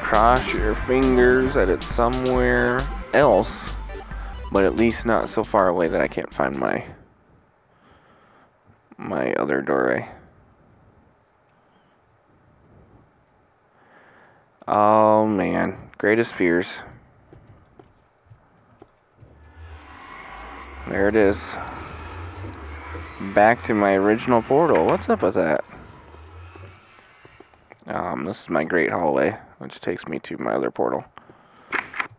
Cross your fingers that it's somewhere else, but at least not so far away that I can't find my other doorway. Oh man, greatest fears. There it is. Back to my original portal. What's up with that? This is my great hallway, which takes me to my other portal.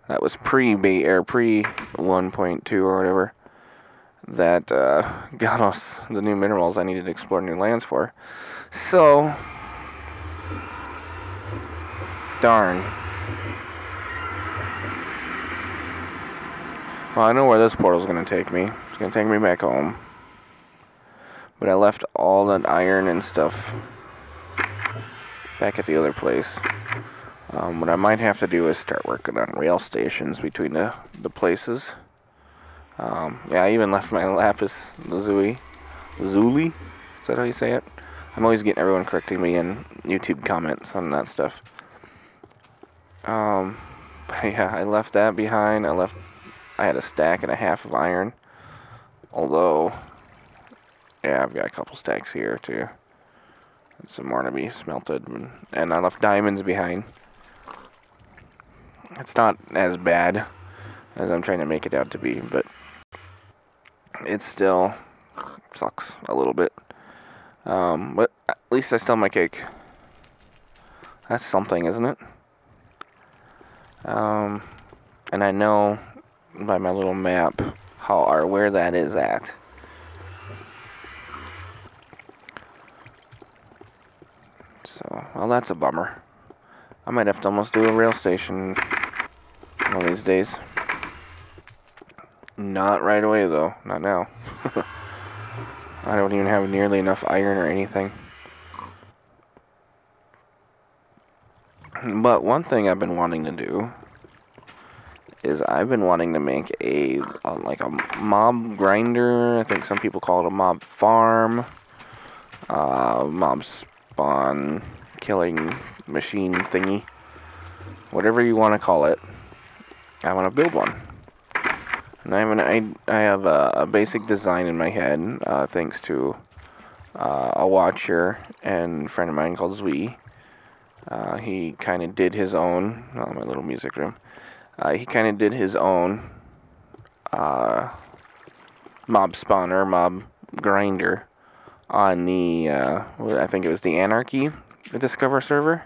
That was pre 1.2 or whatever. That got us the new minerals I needed to explore new lands for. So, darn. Well, I know where this portal's going to take me. It's going to take me back home. But I left all that iron and stuff back at the other place. What I might have to do is start working on rail stations between the places. Yeah, I even left my lapis lazuli. Lazuli? Is that how you say it? I'm always getting everyone correcting me in YouTube comments on that stuff. But yeah, I left that behind. I had a stack and a half of iron. Although, yeah, I've got a couple stacks here too. And some more to be smelted. And I left diamonds behind. It's not as bad as I'm trying to make it out to be, but it still sucks a little bit. But at least I still have my cake. That's something, isn't it? And I know by my little map where that is at. So, well, that's a bummer. I might have to almost do a rail station one of these days. Not right away, though. Not now. I don't even have nearly enough iron or anything. But one thing I've been wanting to do is I've been wanting to make like a mob grinder. I think some people call it a mob farm. Mob spawn killing machine thingy. Whatever you want to call it. I want to build one. And I have a basic design in my head, thanks to a watcher and a friend of mine called Zui. He kind of did his own, my little music room. He kind of did his own mob spawner, mob grinder on the, I think it was the Anarchy, the Discover server.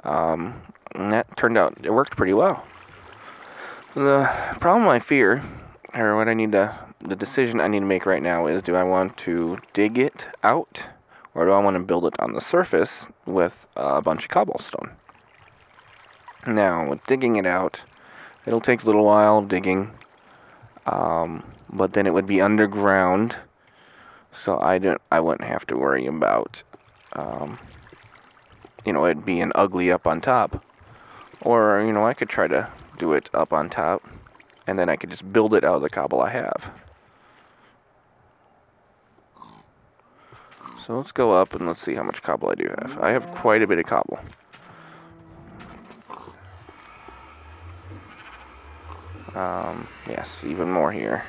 And that turned out, it worked pretty well. The problem I fear, or the decision I need to make right now is, do I want to dig it out, or do I want to build it on the surface with a bunch of cobblestone? Now, with digging it out, it'll take a little while digging, but then it would be underground, so I wouldn't have to worry about, it being ugly up on top. Or, I could try to do it up on top, and then I could just build it out of the cobble I have. So let's go up and let's see how much cobble I do have. I have quite a bit of cobble. Yes, even more here.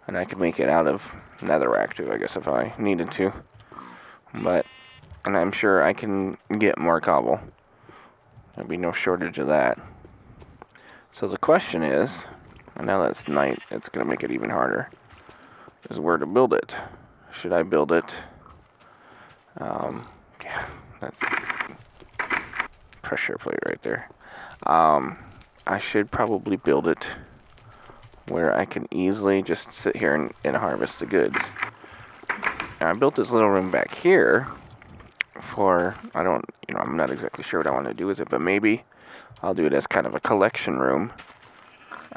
And I could make it out of netherrack too, I guess, if I needed to. And I'm sure I can get more cobble. There'll be no shortage of that. So the question is, and now that it's night, it's going to make it even harder, is where to build it. Should I build it? Yeah, that's pressure plate right there. I should probably build it where I can easily just sit here and harvest the goods. And I built this little room back here for, I'm not exactly sure what I want to do with it, but maybe I'll do it as kind of a collection room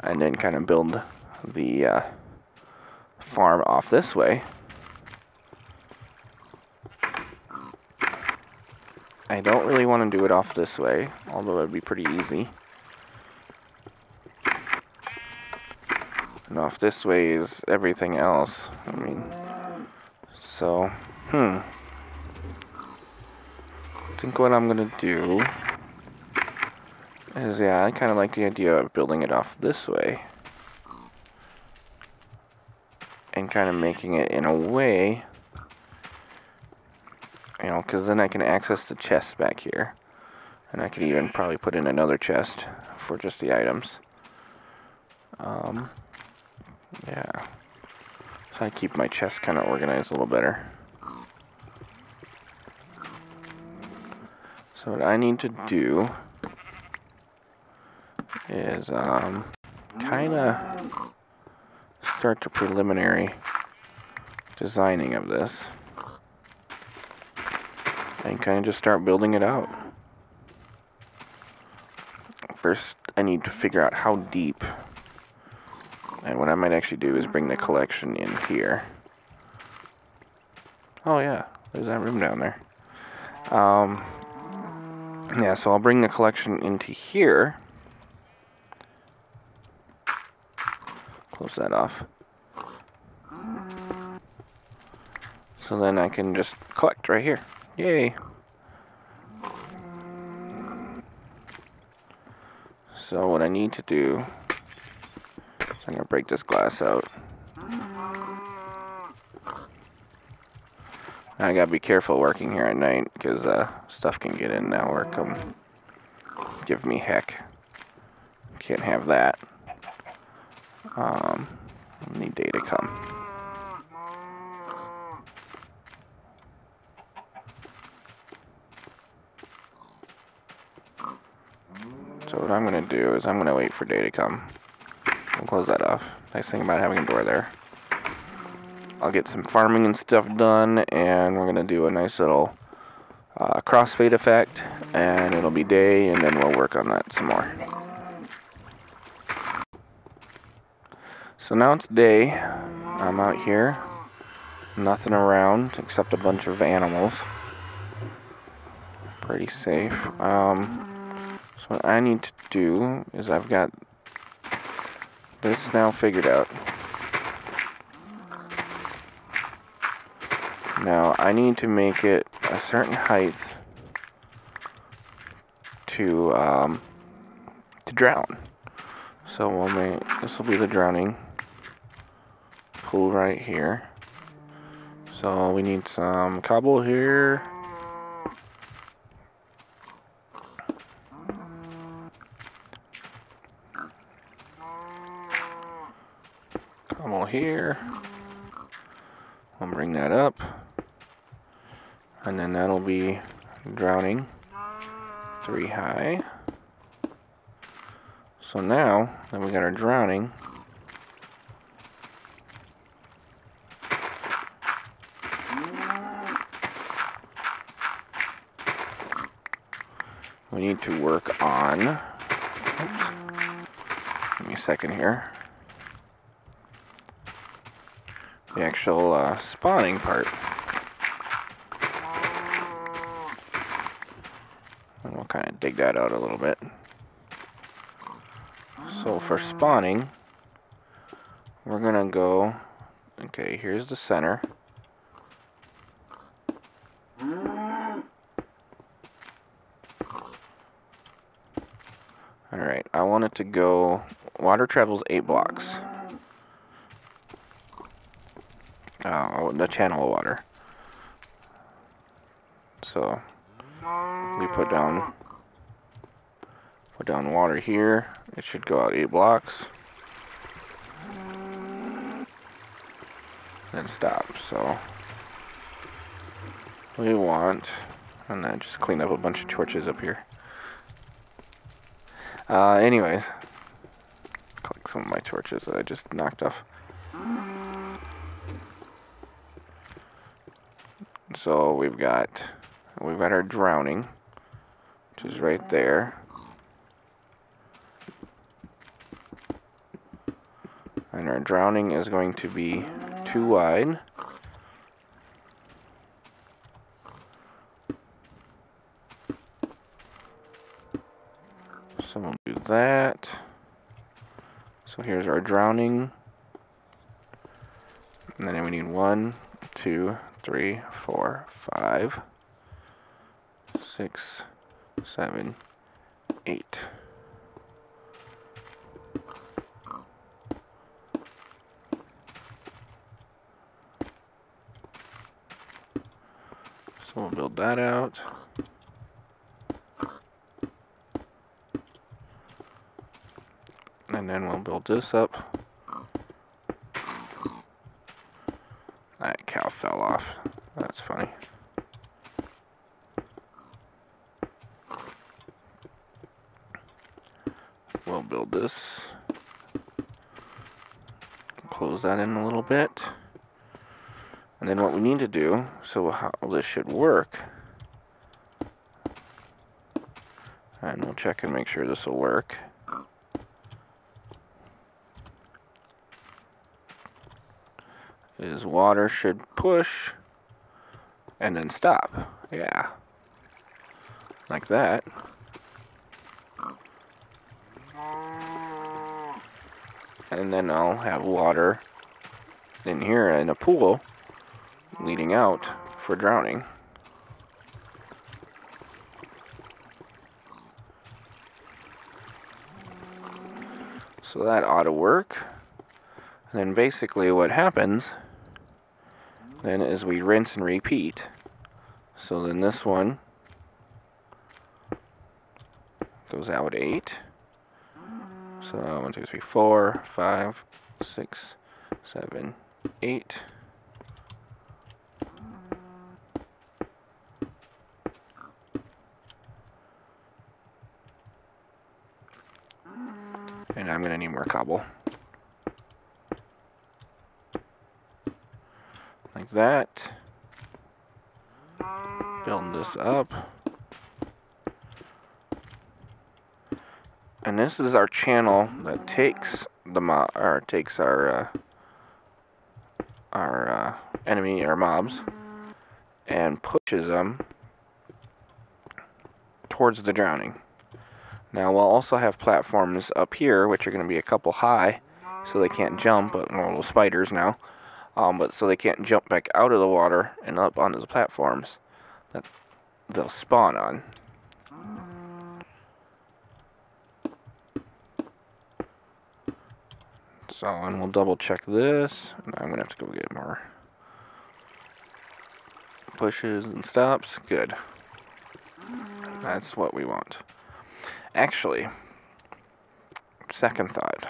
and then kind of build the farm off this way. I don't really want to do it off this way, although it would be pretty easy. And And off this way is everything else. I mean, so, I think what I'm gonna do is, yeah, I kind of like the idea of building it off this way. And kind of making it in a way, you know, because then I can access the chests back here. And I could even probably put in another chest for just the items. Yeah. So I keep my chest kind of organized a little better. So what I need to do is kind of start the preliminary designing of this. And kind of just start building it out. First, I need to figure out how deep. And what I might actually do is bring the collection in here. Oh yeah, there's that room down there. Yeah, so I'll bring the collection into here. Close that off. So then I can just collect right here. Yay! So what I need to do is I'm going to break this glass out. I gotta be careful working here at night because stuff can get in now or come give me heck. Can't have that. Need day to come. So what I'm gonna do is I'm gonna wait for day to come. I'll close that off. Nice thing about having a door there. I'll get some farming and stuff done, and we're gonna do a nice little crossfade effect, and it'll be day, and then we'll work on that some more. So now it's day. I'm out here, nothing around except a bunch of animals. Pretty safe. So what I need to do is I've got this now figured out. Now I need to make it a certain height to drown. So we'll make this will be the drowning pool right here. So we need some cobble here. Cobble here. I'll bring that up. And then that'll be drowning 3 high. So now that we got our drowning, we need to work on, give me a second here, the actual spawning part. And we'll kind of dig that out a little bit. So for spawning, we're gonna go, okay, here's the center. Alright, I want it to go, water travels 8 blocks. The channel of water. So we put down water here. It should go out 8 blocks. Then stop. So we want, and then just clean up a bunch of torches up here. Anyways, collect some of my torches that I just knocked off. So we've got our drowning, which is right there. And our drowning is going to be 2 wide. So we'll do that. So here's our drowning. And then we need 1, 2, 3, 4, 5, 6, 7, 8. So we'll build that out. And then we'll build this up. That cow fell off. That's funny. We'll build this. Close that in a little bit. And then what we need to do, so how this should work, and we'll check and make sure this will work. Is water should push and then stop. Yeah. Like that. And then I'll have water in here in a pool leading out for drowning. So that ought to work. And then basically what happens then is we rinse and repeat. So then this one goes out 8. So 1, 2, 3, 4, 5, 6, 7, 8. And I'm going to need more cobble. Like that. Build this up. And this is our channel that takes our enemy or mobs and pushes them towards the drowning. Now we'll also have platforms up here, which are going to be a couple high, so they can't jump, but little spiders now. But so they can't jump back out of the water and up onto the platforms that they'll spawn on. So, and we'll double check this, and I'm going to have to go get more pushes and stops. Good. That's what we want. Actually, second thought.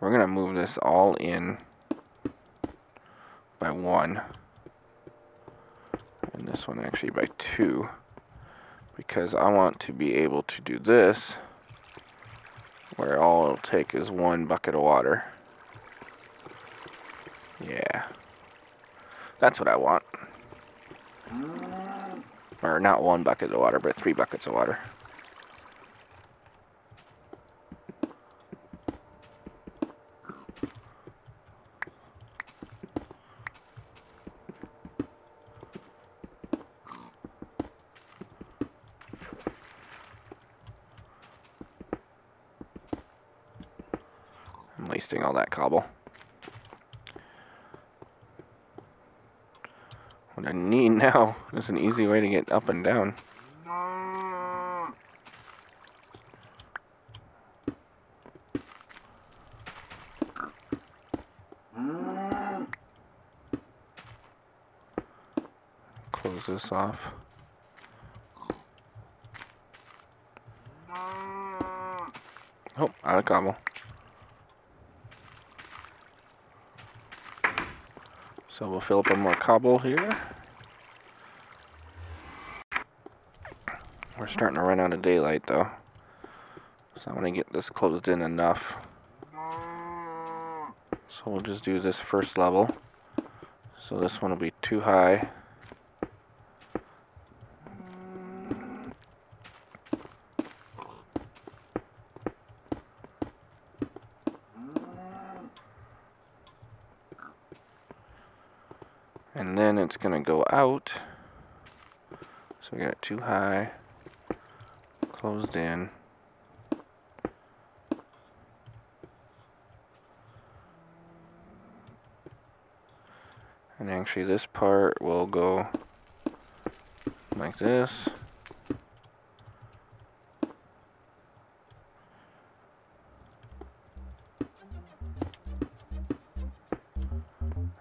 We're going to move this all in by 1. And this one actually by 2. Because I want to be able to do this where all it'll take is 1 bucket of water. Yeah. That's what I want. Or not 1 bucket of water, but 3 buckets of water. I'm wasting all that cobble. What I need now is an easy way to get up and down. Close this off. Oh, out of cobble. So we'll fill up one more cobble here. We're starting to run out of daylight though. So I want to get this closed in enough. So we'll just do this first level. So this one will be too high. And then it's going to go out. So we got it too high, closed in. And actually this part will go like this.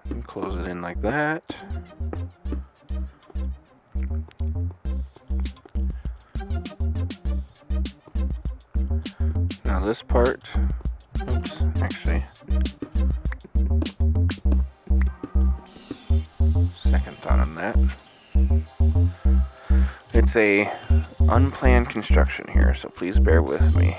And close it in like that. Now this part, oops, actually, second thought on that. It's a unplanned construction here, so please bear with me.